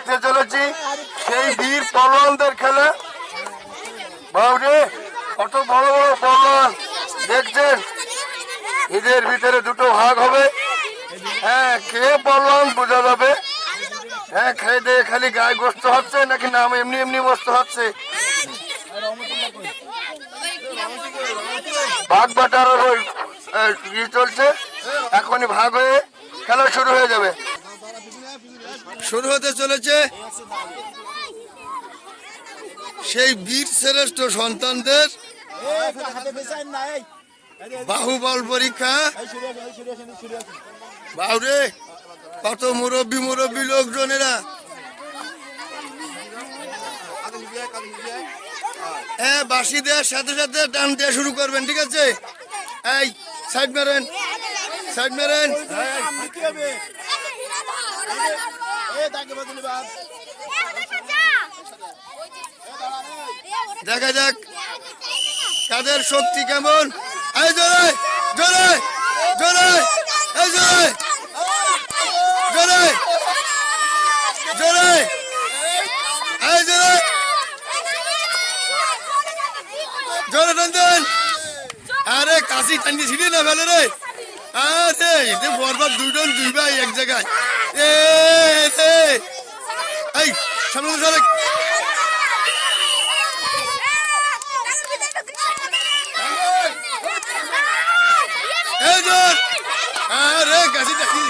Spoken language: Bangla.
দেখতে চলেছি সেই বীর পলোয়ানদের খেলা। বাবুরে কত বড় বড় পলোয়ান দেখছেন। এদের ভিতরে দুটো ভাগ হবে। হ্যাঁ, কে পলোয়ান বোঝা যাবে। হ্যাঁ, খেয়ে দিয়ে খালি গায়ে গোস্ত হচ্ছে নাকি নাম এমনি এমনি বস্ত হচ্ছে। ভাগ বাটার চলছে, এখনই ভাগ হয়ে খেলা শুরু হয়ে যাবে। শুরু হতে চলেছে সেই বীর শ্রেষ্ঠ সন্তানদের বাহুবল পরীক্ষা। বাউরে কত মুরব্বী মুরব্বী লোকজনেরা। হ্যাঁ, বাঁশি দেওয়ার সাথে সাথে টান দেওয়া শুরু করবেন, ঠিক আছে? এই সাইড মারেন, সাইড মারেন। দেখা যাক কাদের শক্তি কেমন। এই জোরে জোরে জোরে, এই জোরে জোরে জোরে, এই জোরে জোরে টান দেন। আরে কাশি টানি ছিলি না ফেলে রে। আরে এতে বরবার দুইজন দুই ভাই এক জায়গায়। এই সামনে সরে। আরে কাশি টানি